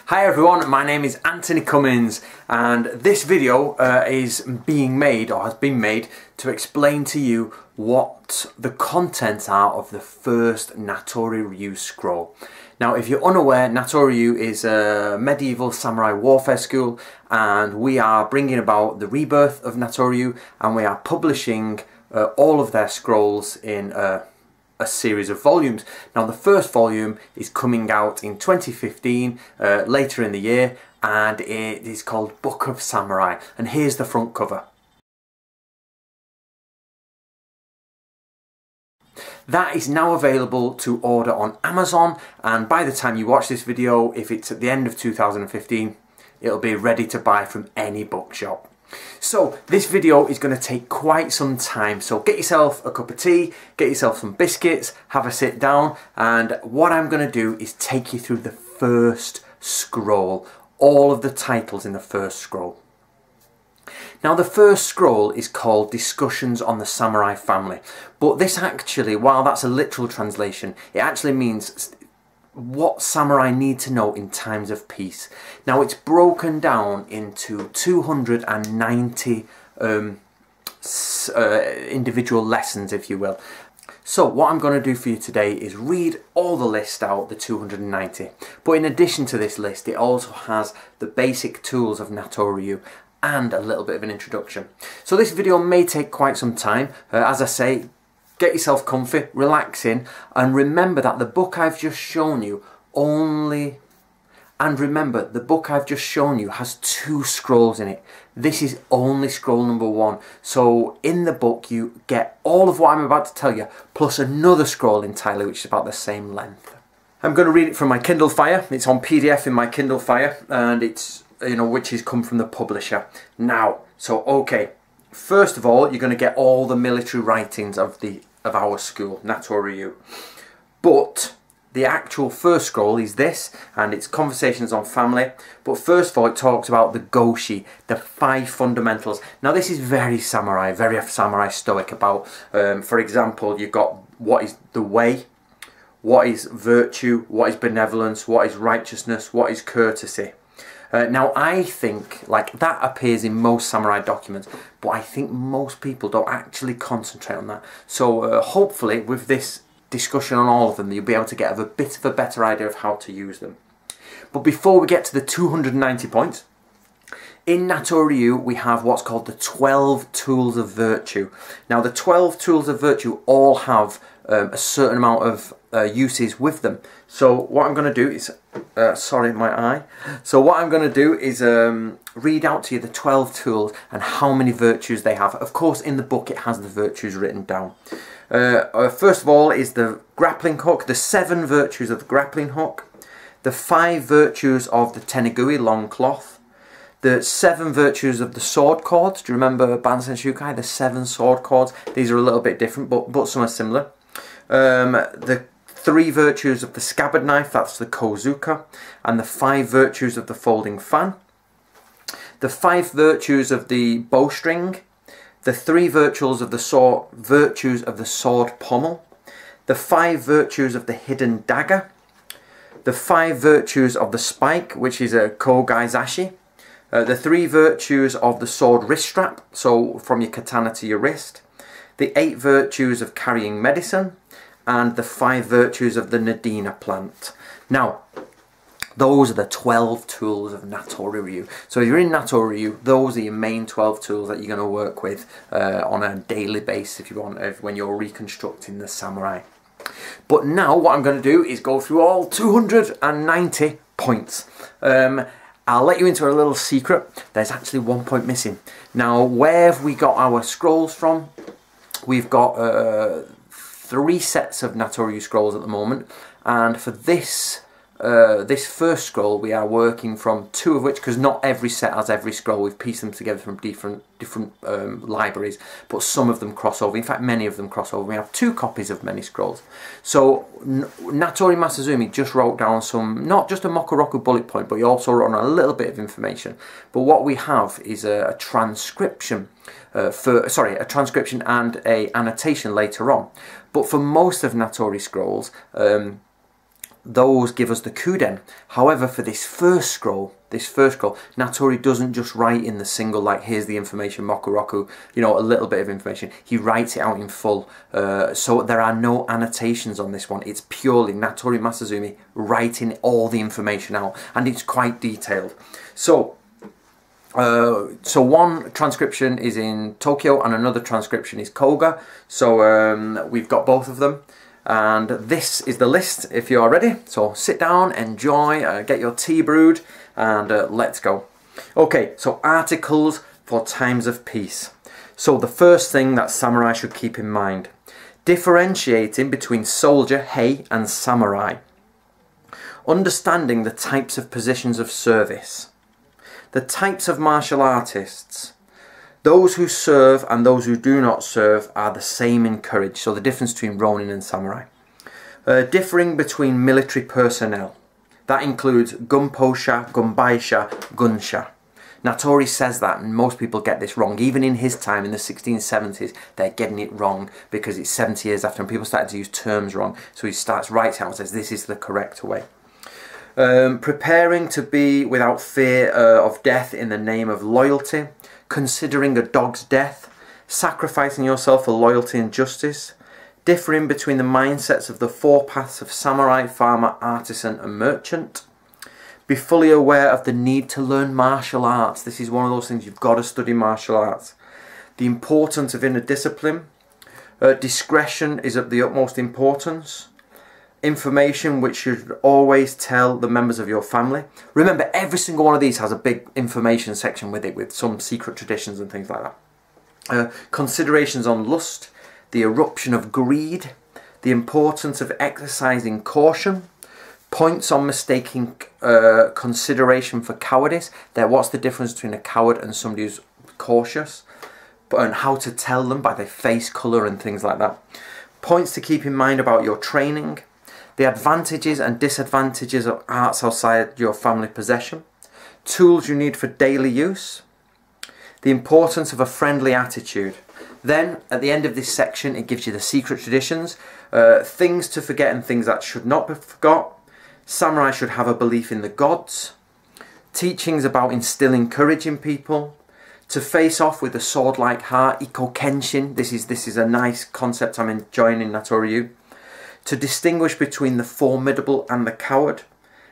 Hi everyone, my name is Anthony Cummins and this video is being made or has been made to explain to you what the contents are of the first Natori Ryu scroll. Now if you're unaware, Natori Ryu is a medieval samurai warfare school and we are bringing about the rebirth of Natori Ryu and we are publishing all of their scrolls in a series of volumes. Now the first volume is coming out in 2015, later in the year, and it is called Book of Samurai, and here's the front cover. That is now available to order on Amazon, and by the time you watch this video, if it's at the end of 2015, it'll be ready to buy from any bookshop. So this video is going to take quite some time, so get yourself a cup of tea, get yourself some biscuits, have a sit down, and what I'm going to do is take you through the first scroll, all of the titles in the first scroll. Now the first scroll is called Discussions on the Samurai Family, but this actually, while that's a literal translation, it actually means what samurai need to know in times of peace. Now it's broken down into 290 individual lessons, if you will. So what I'm going to do for you today is read all the list out, the 290. But in addition to this list, it also has the basic tools of Natori Ryu and a little bit of an introduction. So this video may take quite some time. As I say, get yourself comfy, relax in, and remember that the book I've just shown you has 2 scrolls in it. This is only scroll number 1. So in the book you get all of what I'm about to tell you, plus another scroll entirely, which is about the same length. I'm going to read it from my Kindle Fire. It's on PDF in my Kindle Fire, and it's, which has come from the publisher. Now, so okay. First of all, you're going to get all the military writings of our school, Natori Ryu. But the actual first scroll is this, and it's Conversations on Family. But first of all, it talks about the Goshi, the 5 fundamentals. Now this is very samurai stoic about, for example, you've got what is the way, what is virtue, what is benevolence, what is righteousness, what is courtesy. Now I think like that appears in most samurai documents, but I think most people don't actually concentrate on that. So hopefully with this discussion on all of them, you'll be able to get a bit of a better idea of how to use them. But before we get to the 290 points, in Natori Ryu we have what's called the 12 tools of virtue. Now the 12 tools of virtue all have a certain amount of uses with them. So what I'm going to do is, sorry my eye. So what I'm going to do is read out to you the 12 tools and how many virtues they have. Of course in the book it has the virtues written down. First of all is the grappling hook, the 7 virtues of the grappling hook, the 5 virtues of the tenigui, long cloth, the 7 virtues of the sword cords. Do you remember Bansen Shukai, the 7 sword cords? These are a little bit different, but some are similar. The 3 virtues of the scabbard knife, that's the kozuka, and the 5 virtues of the folding fan, the 5 virtues of the bowstring, the 3 virtues of the sword pommel, the 5 virtues of the hidden dagger, the 5 virtues of the spike, which is a kogaizashi, the 3 virtues of the sword wrist strap, so from your katana to your wrist, the 8 virtues of carrying medicine, and the 5 virtues of the Nadina plant. Now, those are the 12 tools of Natori Ryu. So if you're in Natori Ryu, those are your main 12 tools that you're going to work with on a daily basis, if you want, when you're reconstructing the samurai. But now what I'm going to do is go through all 290 points. I'll let you into a little secret. There's actually 1 point missing. Now, where have we got our scrolls from? We've got 3 sets of Natori Ryu scrolls at the moment, and for this first scroll we are working from 2 of which, because not every set has every scroll, we've pieced them together from different libraries, but some of them cross over. In fact, many of them cross over. We have 2 copies of many scrolls. So Natori Masazumi just wrote down some, not just a Mokoroku bullet point, but he also wrote on a little bit of information. But what we have is a transcription, a transcription and a annotation later on. But for most of Natori scrolls, those give us the kuden. However, for this first scroll, Natori doesn't just write in the single, like, here's the information, Mokuroku, you know, a little bit of information. He writes it out in full. So there are no annotations on this one. It's purely Natori Masazumi writing all the information out, and it's quite detailed. So one transcription is in Tokyo and another transcription is Koga. So we've got both of them. And this is the list if you are ready. So sit down, enjoy, get your tea brewed, and let's go. Okay, so articles for times of peace. So the first thing that samurai should keep in mind. Differentiating between soldier, hei, and samurai. Understanding the types of positions of service. The types of martial artists. Those who serve and those who do not serve are the same in courage. So the difference between Ronin and Samurai. Differing between military personnel. That includes Gunpo-sha, Gunbai-sha, Gunsha. Natori says that, and most people get this wrong. Even in his time, in the 1670s, they're getting it wrong because it's 70 years after and people started to use terms wrong. So he starts writing out and says this is the correct way. Preparing to be without fear of death in the name of loyalty. Considering a dog's death, sacrificing yourself for loyalty and justice, differing between the mindsets of the four paths of samurai, farmer, artisan and merchant, be fully aware of the need to learn martial arts. This is one of those things, you've got to study martial arts. The importance of inner discipline, discretion is of the utmost importance, information which should always tell the members of your family. Remember, every single one of these has a big information section with it, with some secret traditions and things like that. Considerations on lust, the eruption of greed, the importance of exercising caution, points on mistaking consideration for cowardice. What's the difference between a coward and somebody who's cautious, and how to tell them by their face colour and things like that. Points to keep in mind about your training, the advantages and disadvantages of arts outside your family possession, tools you need for daily use, the importance of a friendly attitude. Then, at the end of this section, it gives you the secret traditions, things to forget and things that should not be forgot. Samurai should have a belief in the gods, teachings about instilling courage in people, to face off with a sword-like heart, Iko Kenshin. This is a nice concept I'm enjoying in Natori Ryu. To distinguish between the formidable and the coward,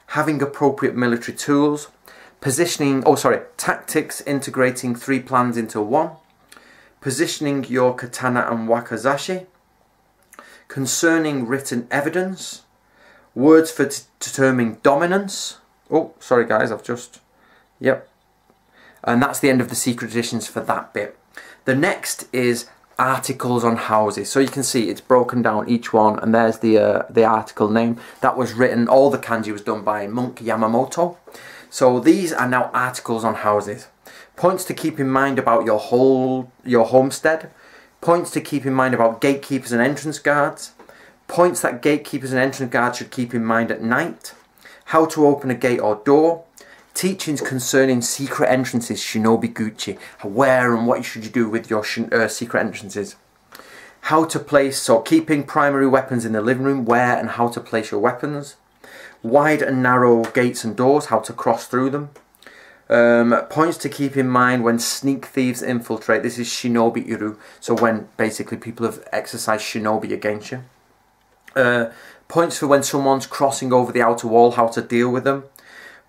having appropriate military tools, tactics integrating 3 plans into 1, positioning your katana and wakizashi, concerning written evidence, words for determining dominance. Oh, sorry guys, and that's the end of the secret traditions for that bit. The next is articles on houses. So you can see it's broken down each one, and there's the article name. That was written, all the kanji was done by Monk Yamamoto. So these are now articles on houses. Points to keep in mind about your homestead. Points to keep in mind about gatekeepers and entrance guards. Points that gatekeepers and entrance guards should keep in mind at night. How to open a gate or door. Teachings concerning secret entrances, Shinobi Gucci, where and what should you do with your secret entrances. How to place, so keeping primary weapons in the living room, where and how to place your weapons. Wide and narrow gates and doors, how to cross through them. Points to keep in mind when sneak thieves infiltrate. This is Shinobi Iru, so when basically people have exercised Shinobi against you. Points for when someone's crossing over the outer wall, how to deal with them.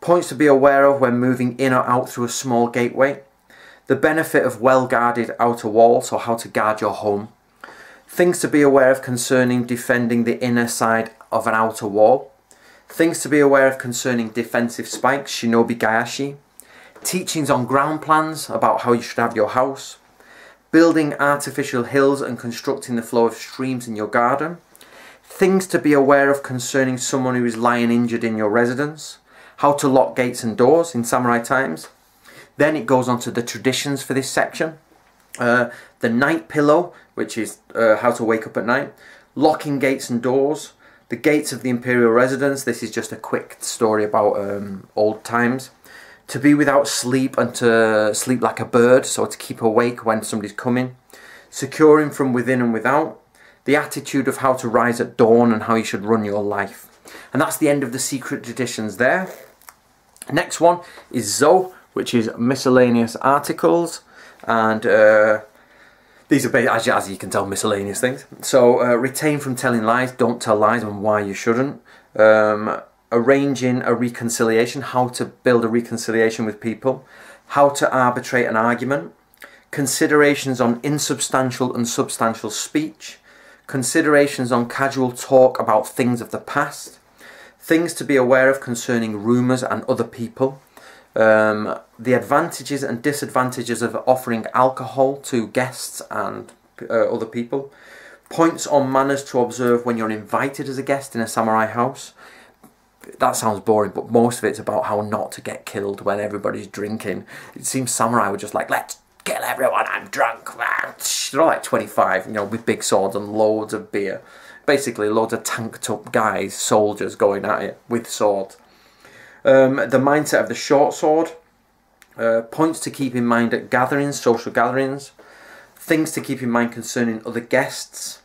Points to be aware of when moving in or out through a small gateway. The benefit of well-guarded outer wall, so how to guard your home. Things to be aware of concerning defending the inner side of an outer wall. Things to be aware of concerning defensive spikes, Shinobi Gayashi. Teachings on ground plans, about how you should have your house. Building artificial hills and constructing the flow of streams in your garden. Things to be aware of concerning someone who is lying injured in your residence. How to lock gates and doors in samurai times. Then it goes on to the traditions for this section. The night pillow, which is how to wake up at night. Locking gates and doors. The gates of the imperial residence. This is just a quick story about old times. To be without sleep and to sleep like a bird, so to keep awake when somebody's coming. Securing from within and without. The attitude of how to rise at dawn and how you should run your life. And that's the end of the secret traditions there. Next one is Zo, which is miscellaneous articles, and these are, as you can tell, miscellaneous things. So retain from telling lies, don't tell lies, and why you shouldn't. Arranging a reconciliation, how to build a reconciliation with people, how to arbitrate an argument, considerations on insubstantial and substantial speech, considerations on casual talk about things of the past, things to be aware of concerning rumours and other people, the advantages and disadvantages of offering alcohol to guests and other people, points on manners to observe when you're invited as a guest in a samurai house. That sounds boring, but most of it's about how not to get killed when everybody's drinking. It seems samurai were just like, let's kill everyone, I'm drunk. They're all like 25, you know, with big swords and loads of beer. Basically, loads of tanked up guys, soldiers going at it with swords. The mindset of the short sword. Points to keep in mind at gatherings, social gatherings. Things to keep in mind concerning other guests.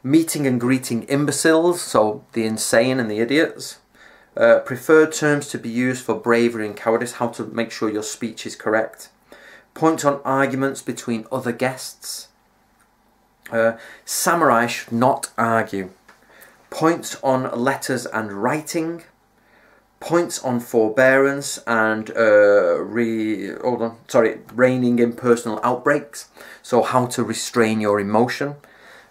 Meeting and greeting imbeciles, so the insane and the idiots. Preferred terms to be used for bravery and cowardice, how to make sure your speech is correct. Points on arguments between other guests. Samurai should not argue. Points on letters and writing. Points on forbearance and reining in personal outbreaks. So how to restrain your emotion.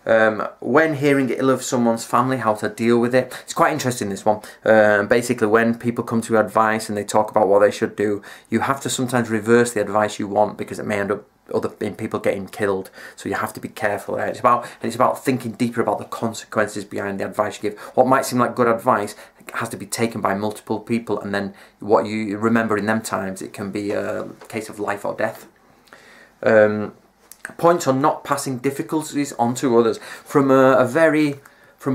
When hearing ill of someone's family, how to deal with it. It's quite interesting, this one. Basically, when people come to advice and they talk about what they should do, you have to sometimes reverse the advice you want because it may end up in people getting killed. So you have to be careful. It's about thinking deeper about the consequences behind the advice you give. What might seem like good advice has to be taken by multiple people, and then what you remember in them times, it can be a case of life or death. Points on not passing difficulties on to others. From a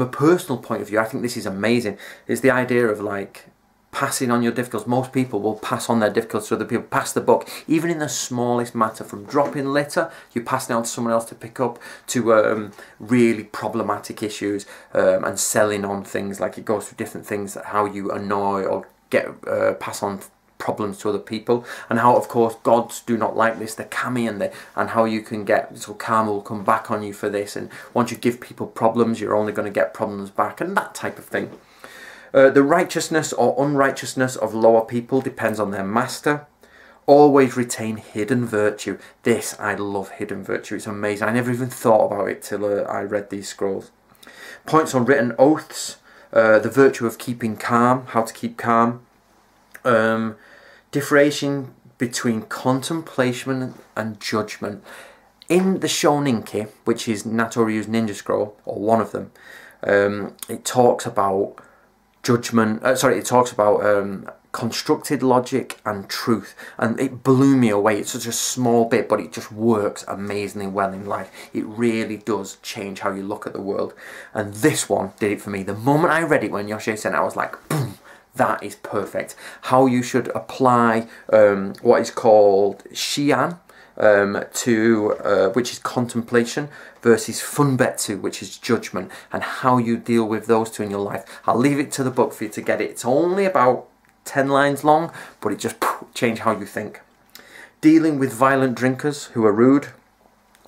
personal point of view, I think this is amazing. Is the idea of like passing on your difficulties. Most people will pass on their difficulties to other people, pass the book, even in the smallest matter, from dropping litter, you pass it on to someone else to pick up, to really problematic issues, and selling on things. Like, it goes through different things, how you annoy or pass on problems to other people, and how, of course, gods do not like this, the kami, and how you can get, so karma will come back on you for this, and once you give people problems, you're only going to get problems back, and that type of thing. The righteousness or unrighteousness of lower people depends on their master. Always retain hidden virtue. This, I love hidden virtue, it's amazing. I never even thought about it till I read these scrolls. Points on written oaths. The virtue of keeping calm, how to keep calm. Differentiating between contemplation and judgment. In the Shoninki, which is Natori Ryu's ninja scroll, or one of them, it talks about judgment. It talks about constructed logic and truth, and it blew me away. It's such a small bit, but it just works amazingly well in life. It really does change how you look at the world, and this one did it for me. The moment I read it, when Yoshi sent it, I was like, boom, that is perfect. How you should apply what is called Shian, which is contemplation, versus funbetsu, which is judgment, and how you deal with those two in your life. I'll leave it to the book for you to get it. It's only about 10 lines long, but it just changed how you think. Dealing with violent drinkers who are rude.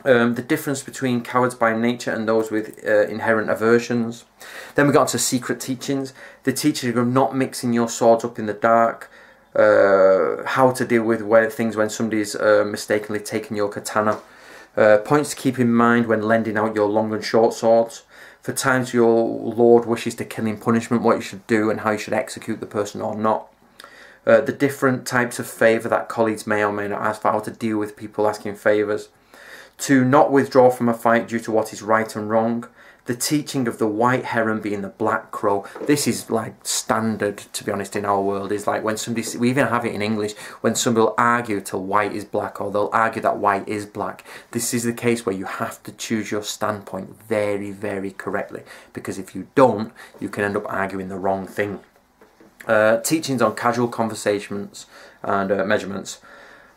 The difference between cowards by nature and those with inherent aversions. Then we got to secret teachings. The teaching of not mixing your swords up in the dark. How to deal with things when somebody's mistakenly taken your katana. Points to keep in mind when lending out your long and short swords. For times your lord wishes to kill in punishment, what you should do and how you should execute the person or not. The different types of favour that colleagues may or may not ask for, how to deal with people asking favours. To not withdraw from a fight due to what is right and wrong. The teaching of the white heron being the black crow. This is like standard, to be honest, in our world. Is like when somebody, we even have it in English, when somebody will argue till white is black, or they'll argue that white is black. This is the case where you have to choose your standpoint very, very correctly, because if you don't, you can end up arguing the wrong thing. Teachings on casual conversations and measurements.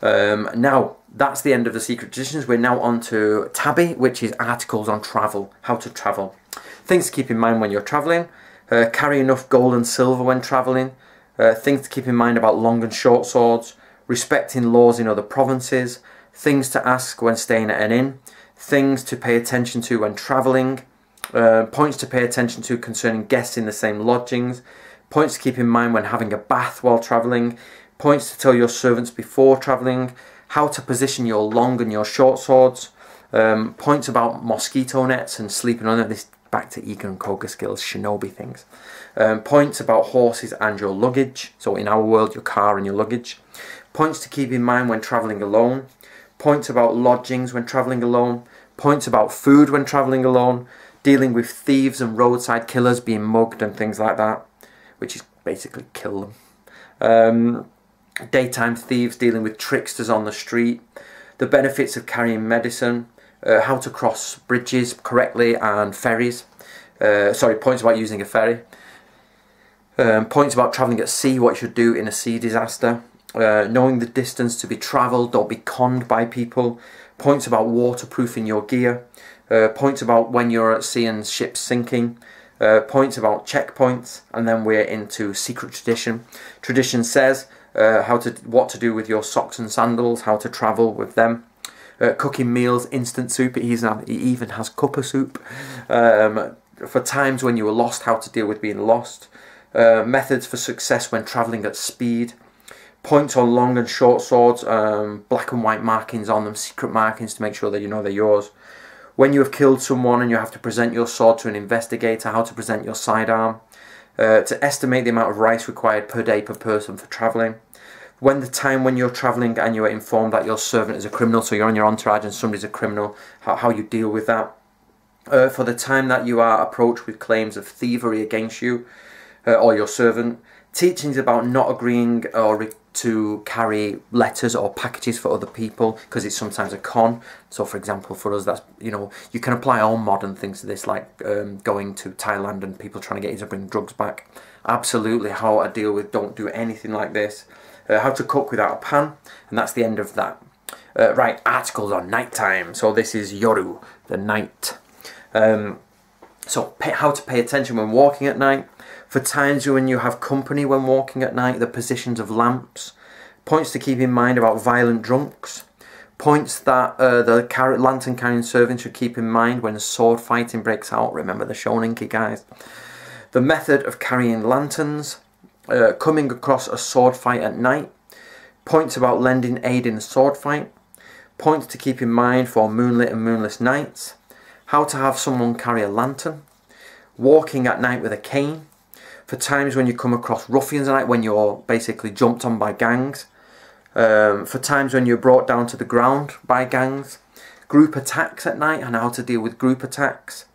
Now, that's the end of the secret traditions. We're now on to Tabi, which is articles on travel, how to travel. Things to keep in mind when you're travelling. Carry enough gold and silver when travelling. Things to keep in mind about long and short swords. Respecting laws in other provinces. Things to ask when staying at an inn. Things to pay attention to when travelling. Points to pay attention to concerning guests in the same lodgings. Points to keep in mind when having a bath while travelling. Points to tell your servants before travelling. How to position your long and your short swords. Points about mosquito nets and sleeping on them. This back to Eager and Koga skills, shinobi things. Points about horses and your luggage. So in our world, your car and your luggage. Points to keep in mind when travelling alone. Points about lodgings when travelling alone. Points about food when travelling alone. Dealing with thieves and roadside killers, being mugged and things like that, which is basically kill them. Daytime thieves, dealing with tricksters on the street. The benefits of carrying medicine. How to cross bridges correctly and ferries. Points about using a ferry. Points about travelling at sea, what you should do in a sea disaster. Knowing the distance to be travelled, don't be conned by people. Points about waterproofing your gear. Points about when you're at sea and ships sinking. Points about checkpoints, and then we're into secret tradition. Tradition says what to do with your socks and sandals, how to travel with them. Cooking meals, instant soup, it even has cuppa soup. For times when you were lost, how to deal with being lost. Methods for success when travelling at speed. Points on long and short swords, black and white markings on them, secret markings to make sure that you know they're yours. When you have killed someone and you have to present your sword to an investigator, how to present your sidearm. To estimate the amount of rice required per day per person for travelling. When you're travelling and you are informed that your servant is a criminal, so you're on your entourage and somebody's a criminal, how you deal with that. For the time that you are approached with claims of thievery against you or your servant. Teachings about not agreeing to carry letters or packages for other people, because it's sometimes a con. So for example, for us, that's, you can apply all modern things to this, like going to Thailand and people trying to get you to bring drugs back. Absolutely how to deal with, don't do anything like this. How to cook without a pan, and that's the end of that. Right, articles on nighttime. So this is Yoru, the night. How to pay attention when walking at night. For times when you have company when walking at night, the positions of lamps. Points to keep in mind about violent drunks. Points that the lantern carrying servant should keep in mind when sword fighting breaks out. Remember the Shoninki, guys. The method of carrying lanterns. Coming across a sword fight at night. Points about lending aid in a sword fight. Points to keep in mind for moonlit and moonless nights. How to have someone carry a lantern. Walking at night with a cane. For times when you come across ruffians at night, when you're basically jumped on by gangs. For times when you're brought down to the ground by gangs. Group attacks at night and how to deal with group attacks.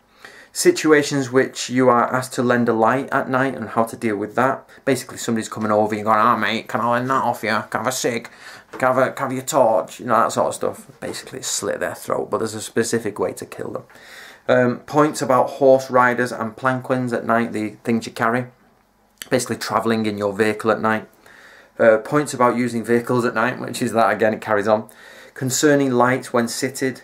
Situations which you are asked to lend a light at night and how to deal with that. Basically somebody's coming over you going, mate, can I lend that off you? Can I have a cig? Can I have your torch? That sort of stuff. Basically slit their throat, but there's a specific way to kill them. Points about horse riders and planquins at night, the things you carry. Basically travelling in your vehicle at night. Points about using vehicles at night, which is that again, it carries on. Concerning lights when seated.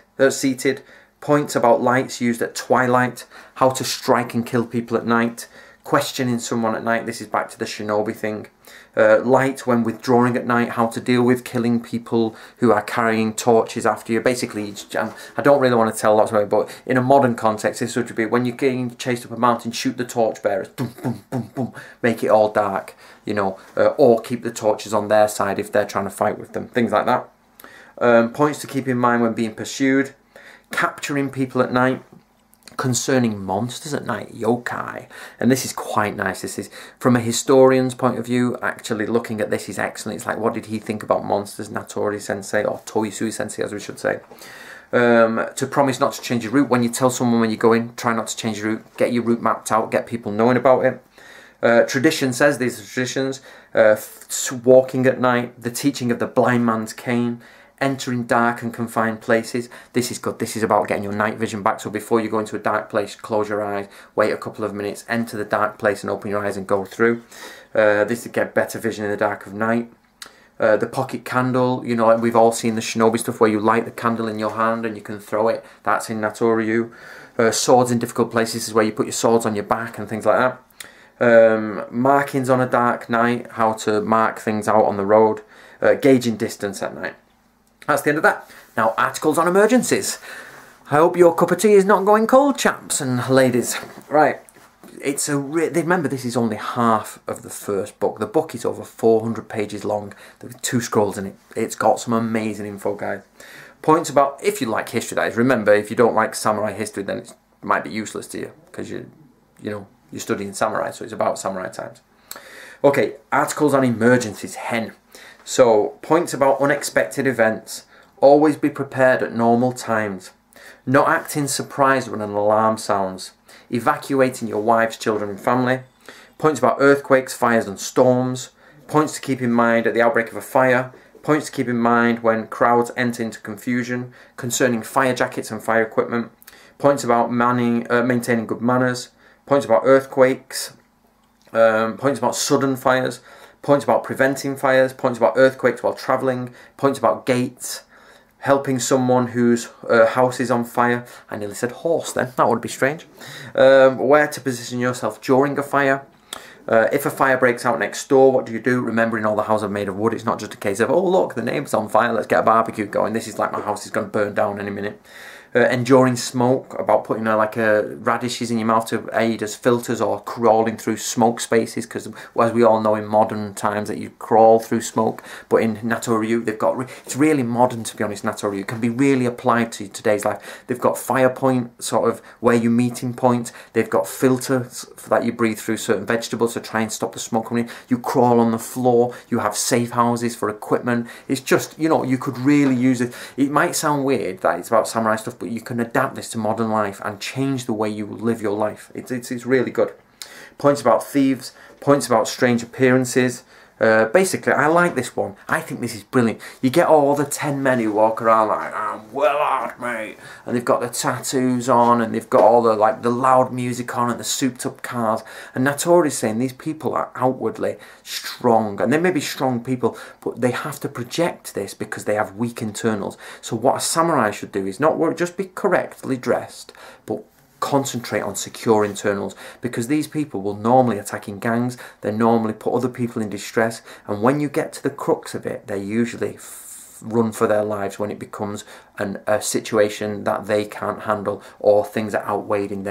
Points about lights used at twilight. How to strike and kill people at night. Questioning someone at night. This is back to the shinobi thing. Light when withdrawing at night. How to deal with killing people who are carrying torches after you. Basically, I don't really want to tell lots of it, but in a modern context, this would be when you're getting chased up a mountain, shoot the torch bearers. Boom, boom, boom, boom. Make it all dark, or keep the torches on their side if they're trying to fight with them. Things like that. Points to keep in mind when being pursued. Capturing people at night. Concerning monsters at night, yokai, and this is quite nice. This is from a historian's point of view. Actually looking at this is excellent. It's like, what did he think about monsters? Natori sensei, or Toisui sensei as we should say. To promise not to change your route. When you tell someone when you go in, try not to change your route. Get your route mapped out, get people knowing about it. Tradition says, these are traditions. Walking at night, the teaching of the blind man's cane. Entering dark and confined places. This is good. This is about getting your night vision back. So before you go into a dark place, close your eyes, wait a couple of minutes, enter the dark place and open your eyes and go through. This to get better vision in the dark of night. The pocket candle, like we've all seen the shinobi stuff where you light the candle in your hand and you can throw it. That's in Natori Ryu. Swords in difficult places is where you put your swords on your back and things like Markings on a dark night, how to mark things out on the road, gauging distance at night. That's the end of that. Now, articles on emergencies. I hope your cup of tea is not going cold, chaps and ladies. Right, it's remember, this is only half of the first book. The book is over 400 pages long. There are 2 scrolls in it. It's got some amazing info, guys. Points about, if you like history, that is. Remember, if you don't like samurai history, then it might be useless to you, because you're studying samurai, so it's about samurai times. Okay, articles on emergencies, hen. So, points about unexpected events. Always be prepared at normal times. Not acting surprised when an alarm sounds. Evacuating your wives, children and family. Points about earthquakes, fires and storms. Points to keep in mind at the outbreak of a fire. Points to keep in mind when crowds enter into confusion. Concerning fire jackets and fire equipment. Points about maintaining good manners. Points about earthquakes. Points about sudden fires. Points about preventing fires. Points about earthquakes while travelling. Points about gates. Helping someone whose house is on fire. I nearly said horse then, that would be strange. Where to position yourself during a fire. If a fire breaks out next door, what do you do? Remembering all the houses are made of wood. It's not just a case of, oh look, the neighbour's on fire, let's get a barbecue going. This is like my house is going to burn down any minute. Enduring smoke, about putting radishes in your mouth to aid as filters, or crawling through smoke spaces, because as we all know in modern times that you crawl through smoke, but in Natori Ryu they've got, it's really modern to be honest. Natori Ryu can be really applied to today's life. They've got fire point, sort of where you meeting point. They've got filters that you breathe through certain vegetables to try and stop the smoke coming in. You crawl on the floor. You have safe houses for equipment. It's just, you could really use it. It might sound weird that it's about samurai stuff, but you can adapt this to modern life and change the way you live your life. It's really good. Points about thieves, points about strange appearances. Basically, I like this one. I think this is brilliant. You get all the 10 men who walk around like, I'm well out, mate. And they've got the tattoos on, and they've got all the loud music on, and the souped up cars. And Natori's saying these people are outwardly strong. And they may be strong people, but they have to project this because they have weak internals. So what a samurai should do is not just be correctly dressed, but concentrate on secure internals, because these people will normally attack in gangs. They normally put other people in distress, and when you get to the crux of it, they usually run for their lives when it becomes a situation that they can't handle, or things are outweighed in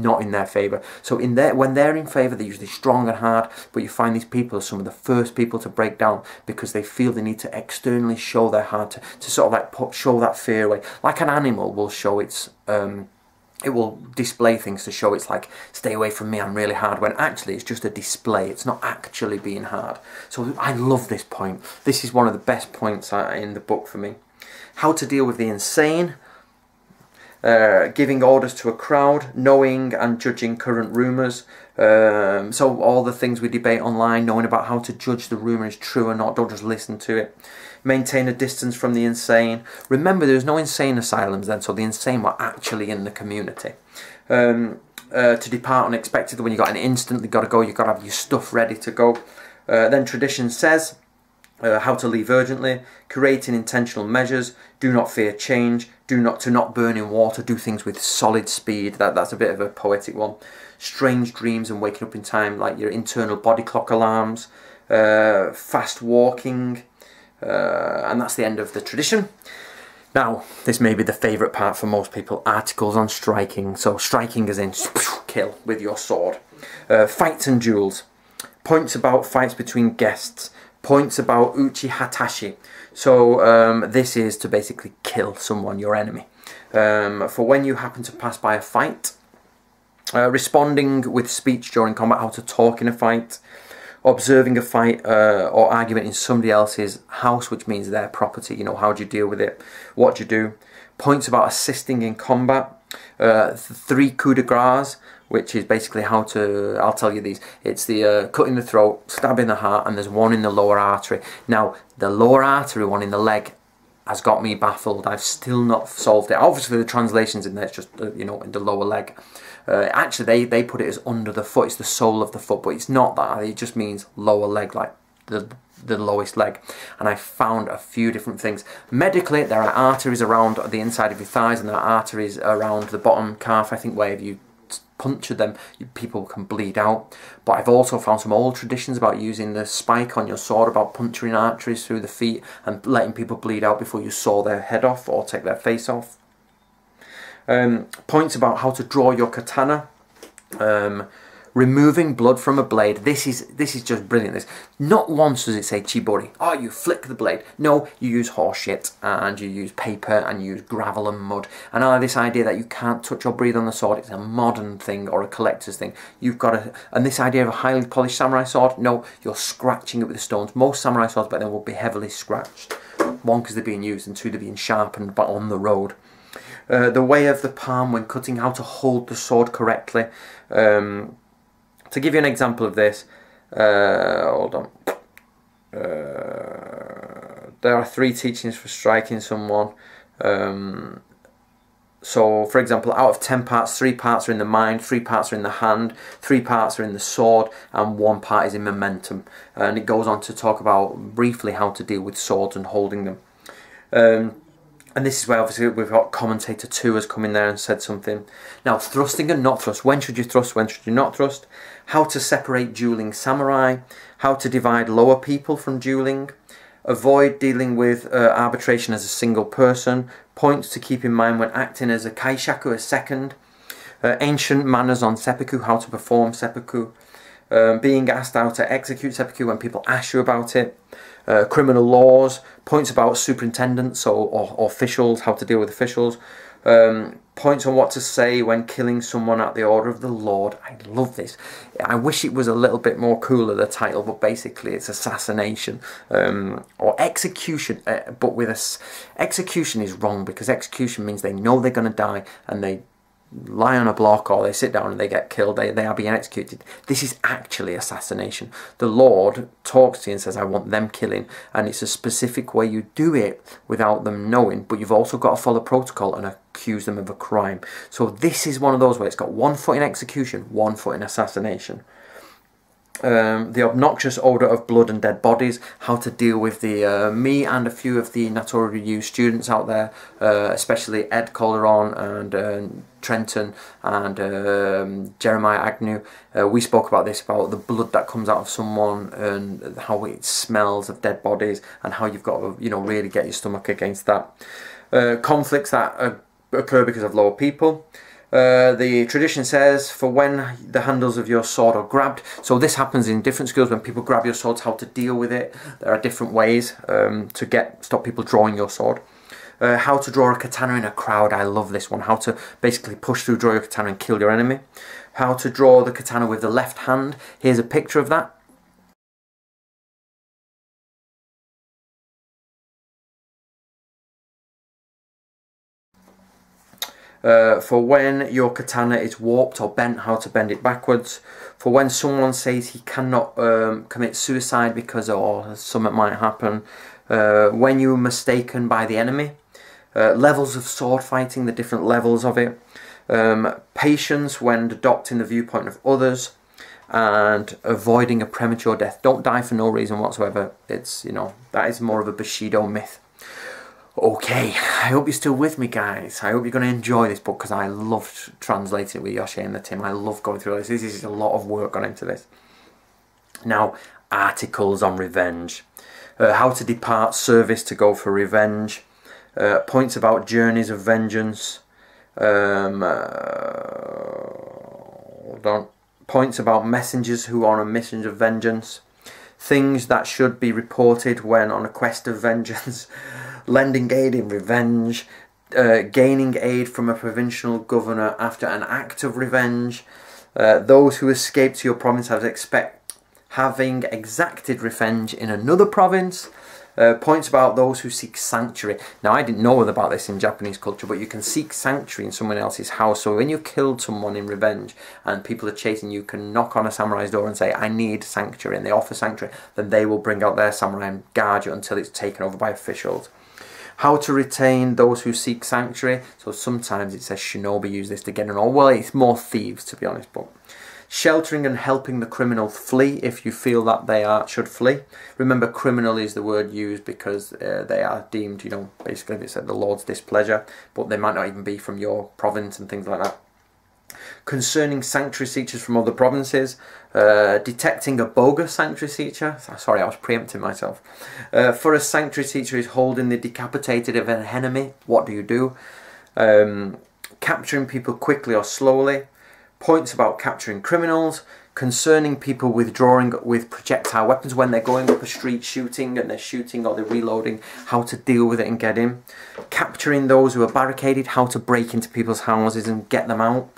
not in their favour. So when they're in favour, they're usually strong and hard, but you find these people are some of the first people to break down, because they feel they need to externally show their heart, to sort of show that fear away. Like an animal will show its it will display things to show it's like, stay away from me, I'm really hard, when actually it's just a display. It's not actually being hard. So I love this point. This is one of the best points in the book for me. How to deal with the insane. Giving orders to a crowd, knowing and judging current rumours. So all the things we debate online, knowing about how to judge the rumour is true or not, don't just listen to it. Maintain a distance from the insane. Remember, there's no insane asylums then, so the insane were actually in the community. To depart unexpectedly, when you got an instantly got to go, you've got to have your stuff ready to go. Then tradition says how to leave urgently, creating intentional measures, do not fear change, to not burn in water, do things with solid speed. That's a bit of a poetic one. Strange dreams and waking up in time, like your internal body clock alarms. Fast walking. And that's the end of the tradition. Now, this may be the favourite part for most people, articles on striking. So striking as in kill with your sword. Fights and duels. Points about fights between guests. Points about uchi hatashi. So this is to basically kill someone, your enemy. For when you happen to pass by a fight. Responding with speech during combat, how to talk in a fight. Observing a fight or argument in somebody else's house, which means their property. How do you deal with it? What do you do? Points about assisting in combat. 3 coups de grace, which is basically how to, I'll tell you these. It's the cutting the throat, stabbing the heart, and there's one in the lower artery. Now, the lower artery one in the leg has got me baffled. I've still not solved it. Obviously, the translation's in there. It's just, in the lower leg. Actually, they put it as under the foot. It's the sole of the foot, but it's not that. It just means lower leg, like the lowest leg. And I found a few different things. Medically, there are arteries around the inside of your thighs, and there are arteries around the bottom calf, I think, where you puncture them, people can bleed out. But I've also found some old traditions about using the spike on your sword, about puncturing arteries through the feet and letting people bleed out before you saw their head off or take their face off. Points about how to draw your katana. Removing blood from a blade. This is just brilliant. This, not once does it say chibori. Oh, you flick the blade. No, you use horse shit and you use paper and you use gravel and mud. And this idea that you can't touch or breathe on the sword, it's a modern thing or a collector's thing. You've got to, and this idea of a highly polished samurai sword, no, you're scratching it with the stones. Most samurai swords back then will be heavily scratched. One, because they're being used, and two, they're being sharpened but on the road. The way of the palm when cutting, how to hold the sword correctly. To give you an example of this, hold on. There are 3 teachings for striking someone. So, for example, out of 10 parts, 3 parts are in the mind, 3 parts are in the hand, 3 parts are in the sword, and 1 part is in momentum. And it goes on to talk about briefly how to deal with swords and holding them. And this is where obviously we've got commentator 2 has come in there and said something. Now, thrusting and not thrust. When should you thrust? When should you not thrust? How to separate dueling samurai. How to divide lower people from dueling. Avoid dealing with arbitration as a single person. Points to keep in mind when acting as a kaishaku, a second. Ancient manners on seppuku. How to perform seppuku. Being asked how to execute seppuku when people ask you about it. Criminal laws, points about superintendents or officials, how to deal with officials, points on what to say when killing someone at the order of the Lord. I love this. I wish it was a little bit more cooler, the title, but basically it's assassination or execution. But with execution is wrong, because execution means they know they're going to die and they lie on a block or they sit down and they get killed, they are being executed. This is actually assassination. The Lord talks to you and says, I want them killing, and it's a specific way you do it without them knowing, but you've also got to follow protocol and accuse them of a crime. So this is one of those where it's got 1 foot in execution, 1 foot in assassination. The obnoxious odour of blood and dead bodies, how to deal with the me and a few of the Natori Ryu students out there, especially Ed Calderon and Trenton and Jeremiah Agnew. We spoke about this, about the blood that comes out of someone and how it smells of dead bodies, and how you've got to, you know, really get your stomach against that. Conflicts that occur because of lower people. The tradition says, for when the handles of your sword are grabbed. So this happens in different schools when people grab your swords, how to deal with it. There are different ways to stop people drawing your sword. How to draw a katana in a crowd. I love this one. How to basically push through, draw your katana and kill your enemy. How to draw the katana with the left hand. Here's a picture of that. For when your katana is warped or bent, how to bend it backwards. For when someone says he cannot commit suicide because or something might happen. When you are mistaken by the enemy. Levels of sword fighting, the different levels of it. Patience when adopting the viewpoint of others. And avoiding a premature death. Don't die for no reason whatsoever. It's, you know, that is more of a Bushido myth. Okay, I hope you're still with me, guys. I hope you're going to enjoy this book, because I loved translating it with Yoshi and the team. I love going through this. This is a lot of work gone into this. Now, articles on revenge. How to depart service to go for revenge. Points about journeys of vengeance. Hold on. Points about messengers who are on a mission of vengeance. Things that should be reported when on a quest of vengeance. Lending aid in revenge, gaining aid from a provincial governor after an act of revenge, those who escape to your province having exacted revenge in another province, points about those who seek sanctuary. Now, I didn't know about this in Japanese culture, but you can seek sanctuary in someone else's house. So when you've killed someone in revenge and people are chasing you, can knock on a samurai's door and say, I need sanctuary, and they offer sanctuary, then they will bring out their samurai and guard you until it's taken over by officials. How to retain those who seek sanctuary. So sometimes it says shinobi use this to get in all. Well, it's more thieves, to be honest. But sheltering and helping the criminal flee if you feel that they should flee. Remember, criminal is the word used because they are deemed, you know, basically it's at the Lord's displeasure, but they might not even be from your province and things like that. Concerning sanctuary seekers from other provinces, detecting a bogus sanctuary seeker. Sorry, I was preempting myself. For a sanctuary seeker is holding the decapitated of an enemy, what do you do? Capturing people quickly or slowly. Points about capturing criminals. Concerning people withdrawing with projectile weapons when they're going up a street shooting and they're shooting or they're reloading, how to deal with it and get in. Capturing those who are barricaded, how to break into people's houses and get them out.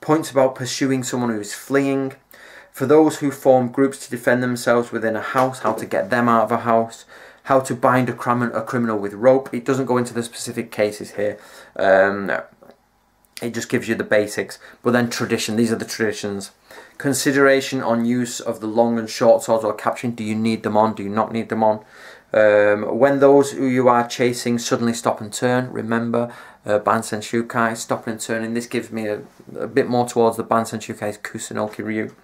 Points about pursuing someone who is fleeing. For those who form groups to defend themselves within a house, how to get them out of a house. How to bind a criminal with rope. It doesn't go into the specific cases here. It just gives you the basics. But then tradition, these are the traditions. Consideration on use of the long and short swords or capturing. Do you need them on? Do you not need them on? When those who you are chasing suddenly stop and turn, remember Bansen Shukai, stopping and turning. This gives me a bit more towards the Bansen Shukai's Kusunoki Ryu.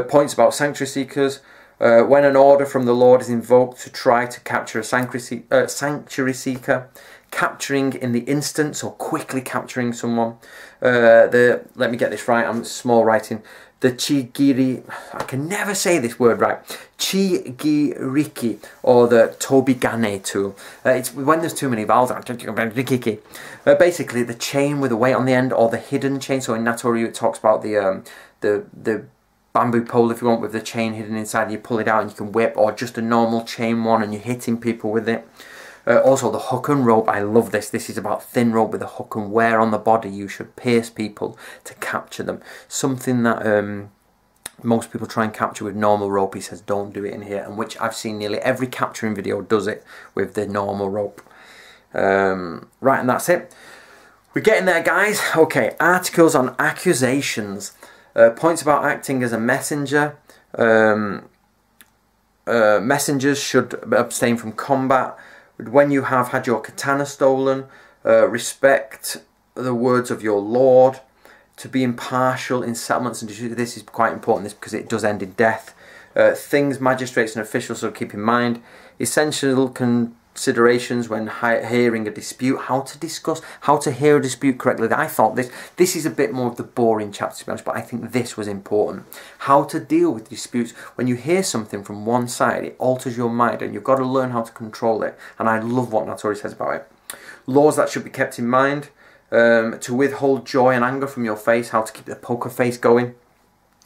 Points about sanctuary seekers. When an order from the Lord is invoked to try to capture a sanctuary seeker, capturing in the instance or quickly capturing someone. Let me get this right, I'm small writing. The Chigiri, I can never say this word right, Chigiriki, or the Tobigane tool. It's when there's too many vowels, basically the chain with a weight on the end, or the hidden chain. So in Natori Ryu it talks about the bamboo pole, if you want, with the chain hidden inside, and you pull it out and you can whip, or just a normal chain one and you're hitting people with it. Also the hook and rope, I love this. This is about thin rope with a hook and where on the body you should pierce people to capture them. Something that most people try and capture with normal rope. He says don't do it in here, and which I've seen nearly every capturing video does it with the normal rope. Right, and that's it. We're getting there, guys. Okay, articles on accusations. Points about acting as a messenger. Messengers should abstain from combat. When you have had your katana stolen, respect the words of your lord. To be impartial in settlements and disputes. This is quite important, this, because it does end in death. Things magistrates and officials should keep in mind. Essential considerations when hearing a dispute. How to discuss, how to hear a dispute correctly. I thought this is a bit more of the boring chapter, to be honest, but I think this was important. How to deal with disputes. When you hear something from one side, it alters your mind, and you've got to learn how to control it. And I love what Natori says about it. Laws that should be kept in mind. To withhold joy and anger from your face. How to keep the poker face going.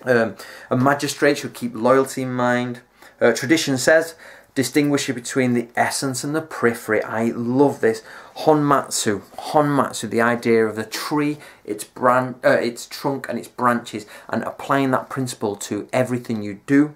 A magistrate should keep loyalty in mind. Tradition says, distinguish between the essence and the periphery. I love this. Honmatsu, the idea of the tree, its trunk and its branches, and applying that principle to everything you do.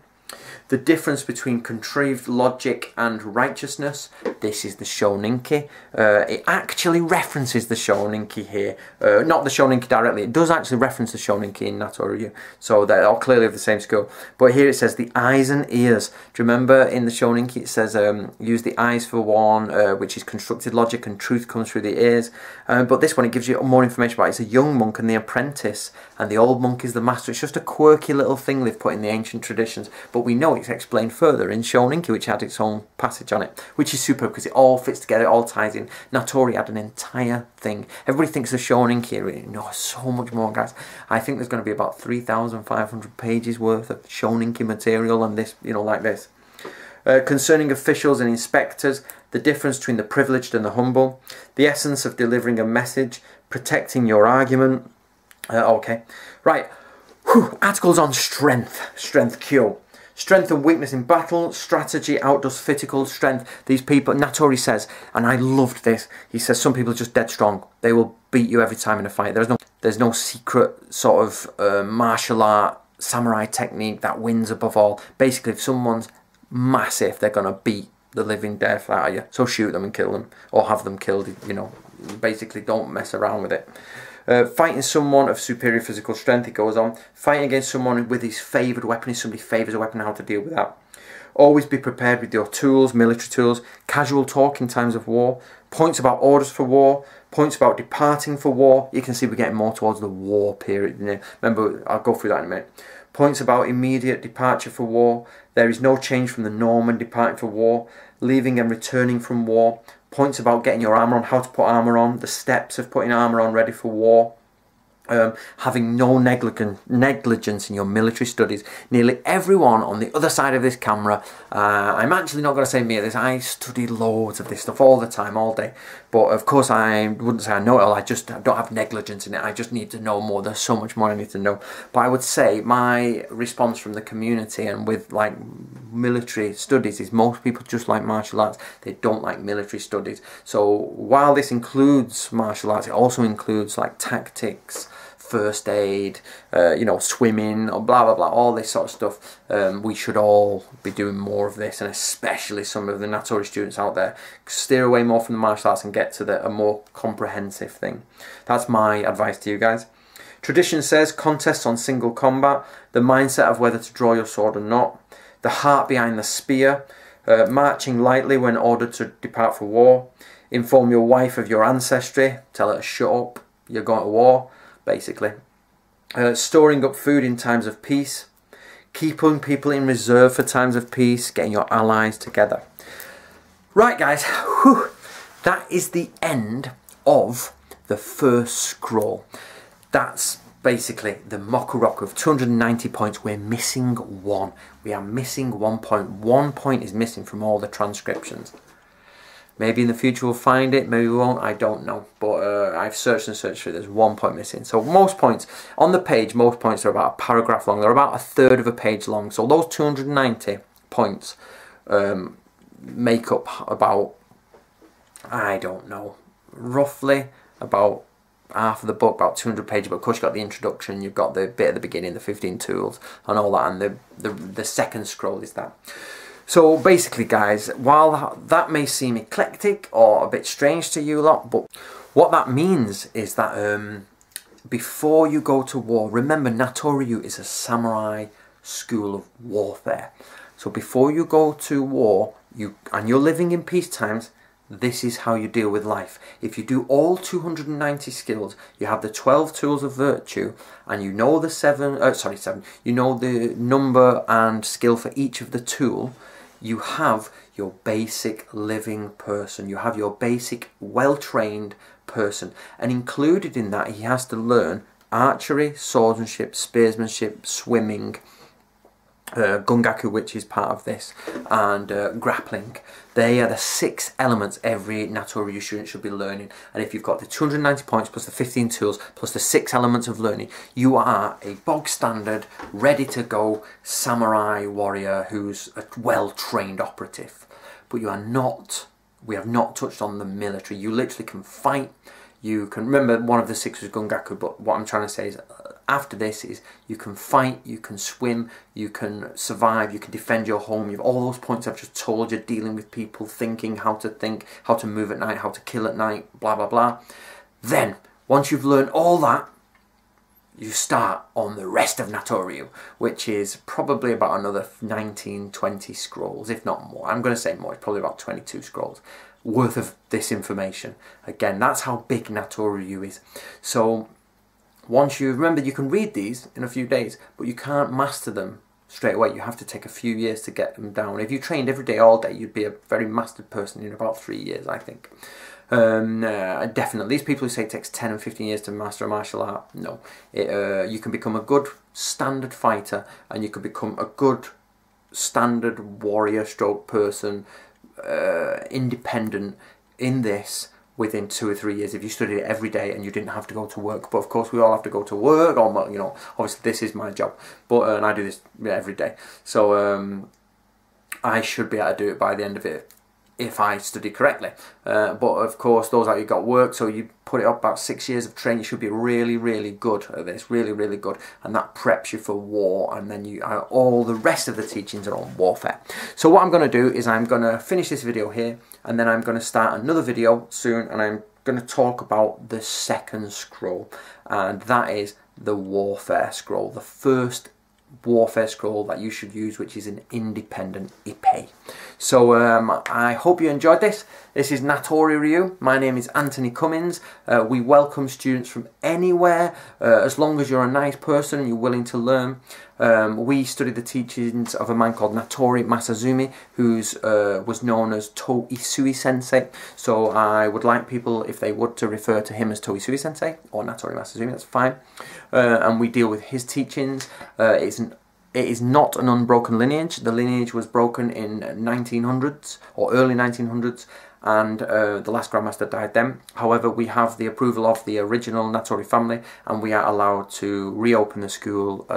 The difference between contrived logic and righteousness. This is the Shoninki. It actually references the Shoninki here. Not the Shoninki directly. It does actually reference the Shoninki in Natori Ryu. So they're all clearly of the same school. But here it says the eyes and ears. Do you remember in the Shoninki it says use the eyes for one, which is constructed logic, and truth comes through the ears. But this one it gives you more information about it. It's a young monk and the apprentice, and the old monk is the master. It's just a quirky little thing they've put in the ancient traditions. But we know it's explained further in Shoninki, which had its own passage on it, which is super because it all fits together, it all ties in. Natori had an entire thing. Everybody thinks of Shoninki, no, so much more, guys. I think there's going to be about 3,500 pages worth of Shoninki material and this, you know, like this. Concerning officials and inspectors, the difference between the privileged and the humble, the essence of delivering a message, protecting your argument. Okay, right. Whew. Articles on strength Q. Strength and weakness in battle, strategy outdoes physical strength. These people, Natori says, and I loved this, he says some people are just dead strong. They will beat you every time in a fight. There's no secret sort of martial art, samurai technique that wins above all. Basically, if someone's massive, they're going to beat the living death out of you. So shoot them and kill them, or have them killed, you know. Basically, don't mess around with it. Fighting someone of superior physical strength, it goes on. Fighting against someone with his favoured weapon, if somebody favours a weapon, how to deal with that. Always be prepared with your tools, military tools. Casual talk in times of war. Points about orders for war. Points about departing for war. You can see we're getting more towards the war period. Remember, I'll go through that in a minute. Points about immediate departure for war. There is no change from the norm when departing for war. Leaving and returning from war. Points about getting your armour on, how to put armour on, the steps of putting armour on ready for war. having no negligence in your military studies. Nearly everyone on the other side of this camera, I'm actually not going to say me at this, I study loads of this stuff all the time, all day, but of course I wouldn't say I know it all, I just don't have negligence in it, I just need to know more, there's so much more I need to know. But I would say my response from the community and with like military studies is most people just like martial arts, they don't like military studies. So while this includes martial arts, it also includes like tactics, first aid, you know, swimming, or blah blah blah, all this sort of stuff. We should all be doing more of this, and especially some of the Natori students out there, steer away more from the martial arts and get to a more comprehensive thing. That's my advice to you guys. Tradition says contests on single combat, the mindset of whether to draw your sword or not, the heart behind the spear, marching lightly when ordered to depart for war, inform your wife of your ancestry, tell her to shut up, you're going to war, basically. Storing up food in times of peace, keeping people in reserve for times of peace, getting your allies together. Right guys, whew, that is the end of the first scroll. That's basically the Mokurok of 290 points. We're missing one. We are missing 1 point. 1 point is missing from all the transcriptions. Maybe in the future we'll find it, maybe we won't, I don't know. But I've searched and searched for it, there's 1 point missing. So most points, on the page, most points are about a paragraph long. They're about a third of a page long. So those 290 points make up about, I don't know, roughly about half of the book, about 200 pages. But of course you've got the introduction, you've got the bit at the beginning, the 15 tools and all that, and the second scroll is that. So basically guys, while that may seem eclectic or a bit strange to you lot, but what that means is that before you go to war, remember Natori Ryu is a samurai school of warfare. So before you go to war, and you're living in peace times, this is how you deal with life. If you do all 290 skills, you have the 12 tools of virtue, and you know the seven, you know the number and skill for each of the tool, you have your basic living person. You have your basic well-trained person. And included in that, he has to learn archery, swordsmanship, spearsmanship, swimming, gungaku, which is part of this, and grappling. They are the 6 elements every Natori Ryu student should be learning. And if you've got the 290 points plus the 15 tools plus the 6 elements of learning, you are a bog standard, ready to go samurai warrior who's a well-trained operative. But you are not, we have not touched on the military. You literally can fight. You can, remember one of the 6 was gungaku, but what I'm trying to say is after this is you can fight, you can swim, you can survive, you can defend your home. You have all those points I've just told you, dealing with people, thinking, how to move at night, how to kill at night, blah, blah, blah. Then, once you've learned all that, you start on the rest of Natori Ryu, which is probably about another 19, 20 scrolls, if not more. I'm going to say more, it's probably about 22 scrolls worth of this information. Again, that's how big Natori Ryu is. So once you remember, you can read these in a few days, but you can't master them straight away. You have to take a few years to get them down. If you trained every day, all day, you'd be a very mastered person in about 3 years, I think. Definitely. These people who say it takes 10 and 15 years to master a martial art, no. You can become a good standard fighter, and you can become a good standard warrior stroke person, independent in this within 2 or 3 years if you studied it every day and you didn't have to go to work. But of course we all have to go to work, or you know, obviously this is my job, but and I do this every day, so I should be able to do it by the end of it if I study correctly. But of course those that you got work, so you put it up about 6 years of training, you should be really, really good at this, really, really good, and that preps you for war. And then you all the rest of the teachings are on warfare. So what I'm going to do is I'm going to finish this video here, and then I'm going to start another video soon, and I'm going to talk about the second scroll, and that is the warfare scroll, the first warfare scroll that you should use, which is an independent Ippei. So I hope you enjoyed this. This is Natori Ryu. My name is Anthony Cummins. We welcome students from anywhere, as long as you're a nice person and you're willing to learn. We studied the teachings of a man called Natori Masazumi, who was known as Toisui Sensei. So I would like people, if they would, to refer to him as Toisui Sensei or Natori Masazumi, that's fine. And we deal with his teachings. It is not an unbroken lineage. The lineage was broken in 1900s or early 1900s, and the last Grandmaster died then. However, we have the approval of the original Natori family, and we are allowed to reopen the school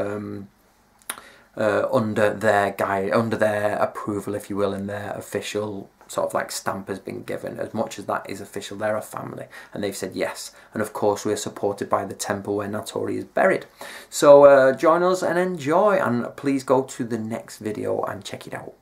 under their approval, if you will, and their official sort of like stamp has been given. As much as that is official, they're a family, and they've said yes. And of course, we are supported by the temple where Natori is buried. So join us and enjoy, and please go to the next video and check it out.